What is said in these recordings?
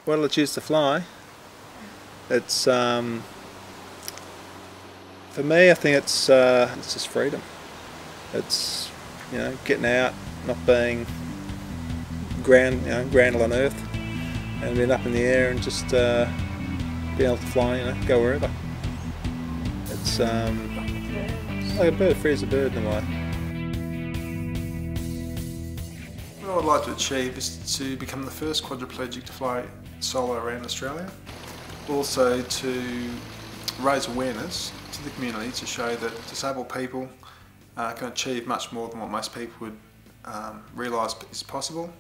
Why did I choose to fly? It's for me, I think it's just freedom. It's, you know, getting out, not being grounded on earth, and being up in the air and just being able to fly, you know, go wherever. It's like a bird, free as a bird in a way. What I would like to achieve is to become the first quadriplegic to fly solo around Australia. Also to raise awareness to the community to show that disabled people can achieve much more than what most people would realise is possible.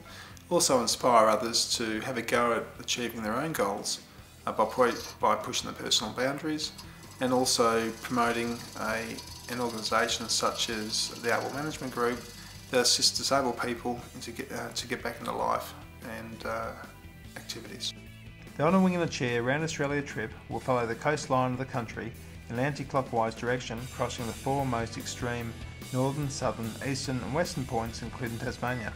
Also inspire others to have a go at achieving their own goals by pushing the personal boundaries, and also promoting an organisation such as the Able Management Group that assists disabled people to get back into life and activities. The On a Wing in a Chair Round Australia trip will follow the coastline of the country in an anti-clockwise direction, crossing the four most extreme northern, southern, eastern and western points, including Tasmania.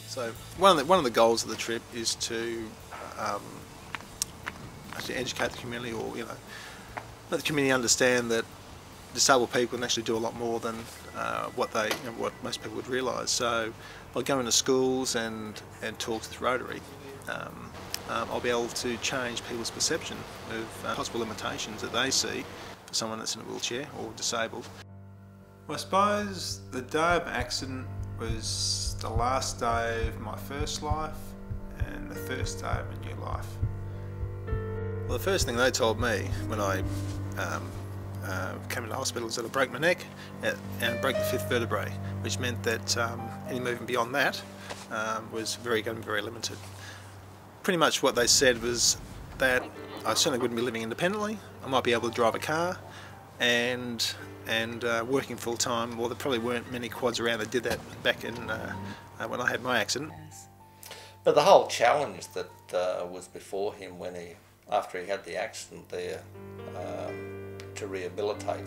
So one of the goals of the trip is to actually educate the community, or, you know, let the community understand that disabled people can actually do a lot more than what most people would realise. So by going to schools and talks with Rotary, I'll be able to change people's perception of possible limitations that they see for someone that's in a wheelchair or disabled. Well, I suppose the day of accident was the last day of my first life and the first day of a new life. Well, the first thing they told me when I came into hospital was that I broke my neck and broke the fifth vertebrae, which meant that any movement beyond that was going to be very limited. Pretty much what they said was that I certainly wouldn't be living independently. I might be able to drive a car and working full time. Well, there probably weren't many quads around that did that back in when I had my accident. But the whole challenge that was before him after he had the accident there, to rehabilitate,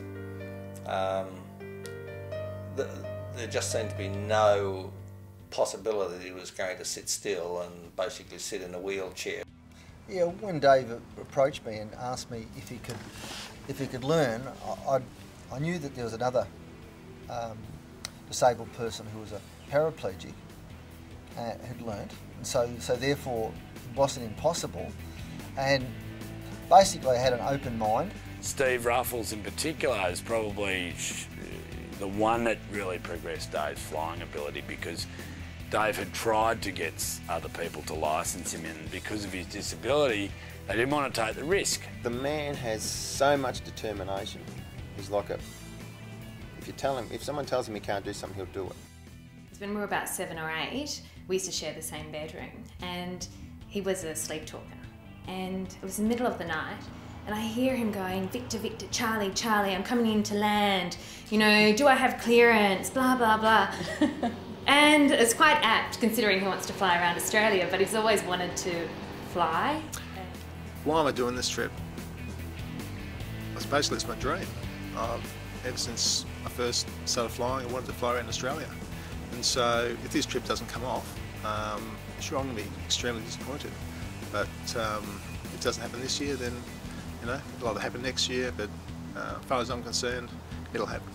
there just seemed to be no possibility that he was going to sit still and basically sit in a wheelchair. Yeah, when Dave approached me and asked me if he could learn, I knew that there was another disabled person who was a paraplegic who'd learnt, and so therefore it wasn't impossible. And basically I had an open mind. Steve Ruffles in particular is probably the one that really progressed Dave's flying ability, because Dave had tried to get other people to licence him, and because of his disability, they didn't want to take the risk. The man has so much determination. He's like if someone tells him he can't do something, he'll do it. When we were about 7 or 8, we used to share the same bedroom, and he was a sleep talker. And it was the middle of the night, and I hear him going, "Victor, Victor, Charlie, Charlie, I'm coming in to land. You know, do I have clearance? Blah, blah, blah." And it's quite apt, considering he wants to fly around Australia, but he's always wanted to fly. Why am I doing this trip? Basically, it's my dream. Ever since I first started flying, I wanted to fly around Australia. And so, if this trip doesn't come off, sure, I'm going to be extremely disappointed. But if it doesn't happen this year, then, you know, it'll either happen next year, but as far as I'm concerned, it'll happen.